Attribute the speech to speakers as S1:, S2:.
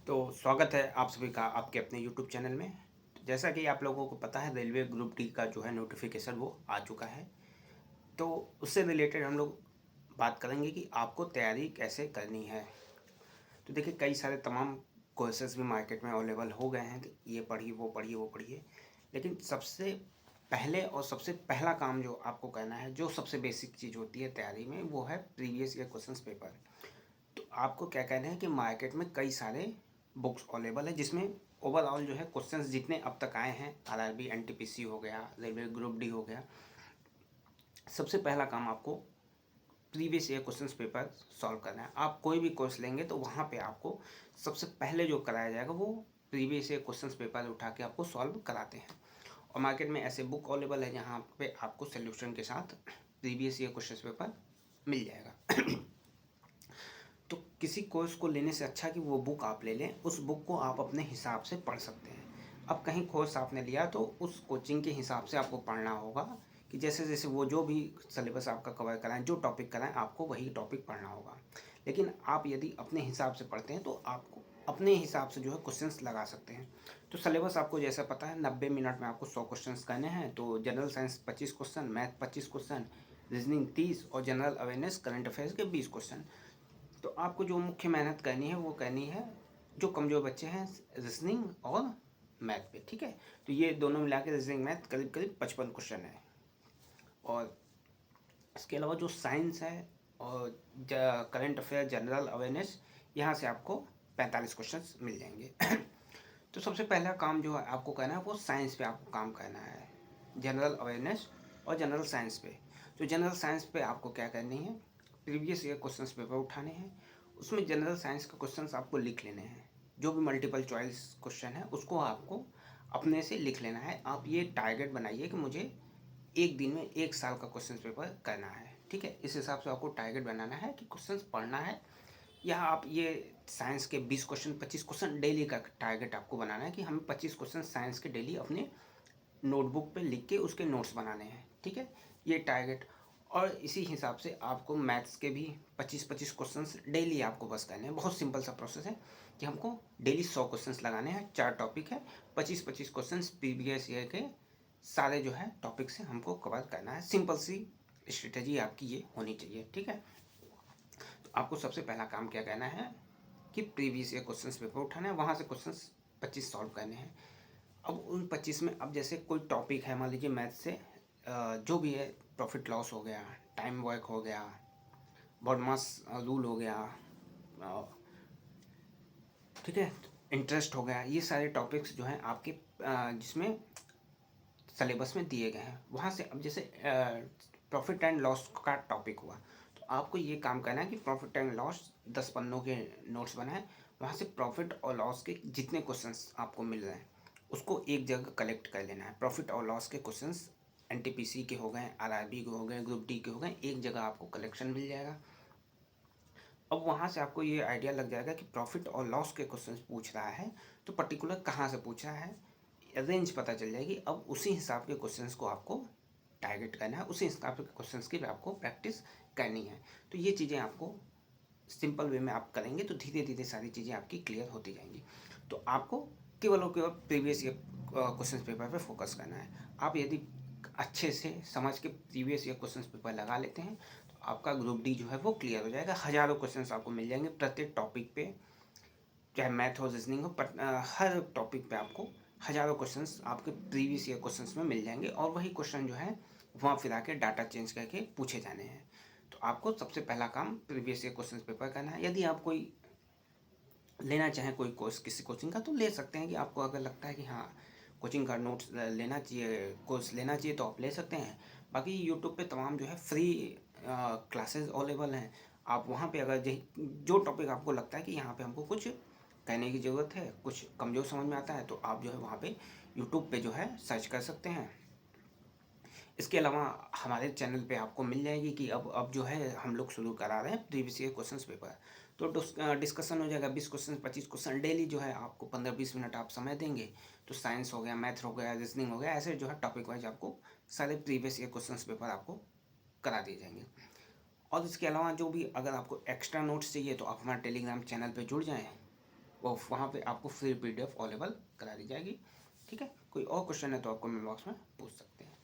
S1: तो स्वागत है आप सभी का आपके अपने यूट्यूब चैनल में। तो जैसा कि आप लोगों को पता है रेलवे ग्रुप डी का जो है नोटिफिकेशन वो आ चुका है। तो उससे रिलेटेड हम लोग बात करेंगे कि आपको तैयारी कैसे करनी है। तो देखिए कई सारे तमाम कोर्सेज भी मार्केट में अवेलेबल हो गए हैं कि ये पढ़िए वो पढ़िए वो पढ़िए। लेकिन सबसे पहले और सबसे पहला काम जो आपको करना है, जो सबसे बेसिक चीज़ होती है तैयारी में, वो है प्रीवियस ईयर क्वेश्चंस पेपर। तो आपको क्या कहना है कि मार्केट में कई सारे बुक्स अवेलेबल है जिसमें ओवरऑल जो है क्वेश्चंस जितने अब तक आए हैं, आरआरबी एनटीपीसी हो गया, रेलवे ग्रुप डी हो गया, सबसे पहला काम आपको previous year questions paper solve करना है। आप कोई भी कोर्स लेंगे तो वहाँ पे आपको सबसे पहले जो कराया जाएगा वो प्रीवियस ईयर क्वेश्चंस पेपर उठा के आपको सॉल्व कराते हैं। और मार्केट में ऐसे बुक अवेलेबल है जहाँ पे आपको सोल्यूशन के साथ प्रीवियस ईयर क्वेश्चंस पेपर मिल जाएगा। तो किसी कोर्स को लेने से अच्छा कि वो बुक आप ले लें, उस बुक को आप अपने हिसाब से पढ़ सकते हैं। अब कहीं कोर्स आपने लिया तो उस कोचिंग के हिसाब से आपको पढ़ना होगा कि जैसे जैसे वो जो भी सिलेबस आपका कवर कराएं, जो टॉपिक कराएं, आपको वही टॉपिक पढ़ना होगा। लेकिन आप यदि अपने हिसाब से पढ़ते हैं तो आपको अपने हिसाब से जो है क्वेश्चंस लगा सकते हैं। तो सिलेबस आपको जैसा पता है 90 मिनट में आपको 100 क्वेश्चंस करने हैं। तो general science 25 question, math 25 question, reasoning 30 और जनरल अवेयरनेस करंट अफेयर्स के 20 क्वेश्चन। तो आपको जो मुख्य मेहनत करनी है वो करनी है जो कमज़ोर बच्चे हैं, रीजनिंग और मैथ पे। ठीक है, तो ये दोनों मिला के रीजनिंग मैथ करीब करीब 55 क्वेश्चन है। और इसके अलावा जो साइंस है और करंट अफेयर जनरल अवेयरनेस, यहाँ से आपको 45 क्वेश्चन मिल जाएंगे। तो सबसे पहला काम जो है आपको करना है वो साइंस पे आपको काम करना है, जनरल अवेयरनेस और जनरल साइंस पे। तो जनरल साइंस पे आपको क्या करनी है, प्रीवियस ईयर क्वेश्चंस पेपर उठाने हैं। उसमें जनरल साइंस के क्वेश्चंस आपको लिख लेने हैं। जो भी मल्टीपल चॉइस क्वेश्चन है उसको आपको अपने से लिख लेना है। आप ये टारगेट बनाइए कि मुझे एक दिन में 1 साल का क्वेश्चन पेपर करना है। ठीक है, इस हिसाब से आपको टारगेट बनाना है कि क्वेश्चंस पढ़ना है। या आप ये साइंस के 20 क्वेश्चन 25 क्वेश्चन डेली का टारगेट आपको बनाना है कि हमें 25 क्वेश्चन साइंस के डेली अपने नोटबुक पे लिख के उसके नोट्स बनाने हैं। ठीक है, ये टारगेट। और इसी हिसाब से आपको मैथ्स के भी 25-25 क्वेश्चंस डेली आपको बस करने हैं। बहुत सिंपल सा प्रोसेस है कि हमको डेली 100 क्वेश्चंस लगाने हैं। 4 टॉपिक है, 25-25 क्वेश्चंस प्रीवियस ईयर के सारे जो है टॉपिक से हमको कवर करना है। सिंपल सी स्ट्रेटजी आपकी ये होनी चाहिए। ठीक है, तो आपको सबसे पहला काम क्या करना है कि प्रीवियस ईयर क्वेश्चंस पेपर उठाना है, वहाँ से क्वेश्चंस 25 सॉल्व करने हैं। अब उन 25 में अब जैसे कोई टॉपिक है, मान लीजिए मैथ से जो भी है, प्रॉफिट लॉस हो गया, टाइम वर्क हो गया, बॉडमास रूल हो गया, ठीक है, इंटरेस्ट हो गया, ये सारे टॉपिक्स जो हैं आपके जिसमें सिलेबस में दिए गए हैं। वहाँ से अब जैसे प्रॉफिट एंड लॉस का टॉपिक हुआ तो आपको ये काम करना है कि प्रॉफिट एंड लॉस 10 पन्नों के नोट्स बनाए। वहाँ से प्रॉफिट और लॉस के जितने क्वेश्चंस आपको मिल रहे हैं उसको एक जगह कलेक्ट कर लेना है। प्रॉफिट और लॉस के क्वेश्चंस एनटीपीसी के हो गए, आरआरबी के हो गए, ग्रुप डी के हो गए, एक जगह आपको कलेक्शन मिल जाएगा। अब वहाँ से आपको ये आइडिया लग जाएगा कि प्रॉफिट और लॉस के क्वेश्चंस पूछ रहा है तो पर्टिकुलर कहाँ से पूछ रहा है, रेंज पता चल जाएगी। अब उसी हिसाब के क्वेश्चंस को आपको टारगेट करना है, उसी हिसाब के क्वेश्चंस की भी आपको प्रैक्टिस करनी है। तो ये चीज़ें आपको सिंपल वे में आप करेंगे तो धीरे धीरे सारी चीज़ें आपकी क्लियर होती जाएंगी। तो आपको केवल और केवल प्रीवियस ईयर क्वेश्चन पेपर पे फोकस करना है। आप यदि अच्छे से समझ के प्रीवियस ईयर क्वेश्चन पेपर लगा लेते हैं तो आपका ग्रुप डी जो है वो क्लियर हो जाएगा। हज़ारों क्वेश्चंस आपको मिल जाएंगे प्रत्येक टॉपिक पे, चाहे मैथ हो रीजनिंग हो, हर टॉपिक पे आपको हज़ारों क्वेश्चंस आपके प्रीवियस ईयर क्वेश्चंस में मिल जाएंगे। और वही क्वेश्चन जो है वहाँ फिर आके डाटा चेंज करके पूछे जाने हैं। तो आपको सबसे पहला काम प्रीवियस ईयर क्वेश्चंस पेपर करना है। यदि आप कोई लेना चाहें कोई कोर्स किसी कोचिंग का तो ले सकते हैं, कि आपको अगर लगता है कि हाँ कोचिंग का नोट्स लेना चाहिए, कोर्स लेना चाहिए, तो आप ले सकते हैं। बाकी यूट्यूब पे तमाम जो है फ्री क्लासेस अवेलेबल हैं। आप वहाँ पे अगर जो टॉपिक आपको लगता है कि यहाँ पे हमको कुछ कहने की ज़रूरत है, कुछ कमज़ोर समझ में आता है, तो आप जो है वहाँ पे यूट्यूब पे जो है सर्च कर सकते हैं। इसके अलावा हमारे चैनल पे आपको मिल जाएगी कि अब जो है हम लोग शुरू करा रहे हैं प्रीवियस ईयर क्वेश्चंस पेपर। तो डिस्कशन हो जाएगा, 20 क्वेश्चन 25 क्वेश्चन डेली जो है आपको 15-20 मिनट आप समय देंगे तो साइंस हो गया, मैथ हो गया, रीजनिंग हो गया, ऐसे जो है टॉपिक वाइज आपको सारे प्रीवियस ईयर क्वेश्चंस पेपर आपको करा दिए जाएंगे। और इसके अलावा जो भी अगर आपको एक्स्ट्रा नोट्स चाहिए तो आप हमारे टेलीग्राम चैनल पर जुड़ जाएँ। वो वहाँ पे आपको फ्री PDF अवेलेबल करा दी जाएगी। ठीक है, कोई और क्वेश्चन है तो आप कमेंट बॉक्स में पूछ सकते हैं।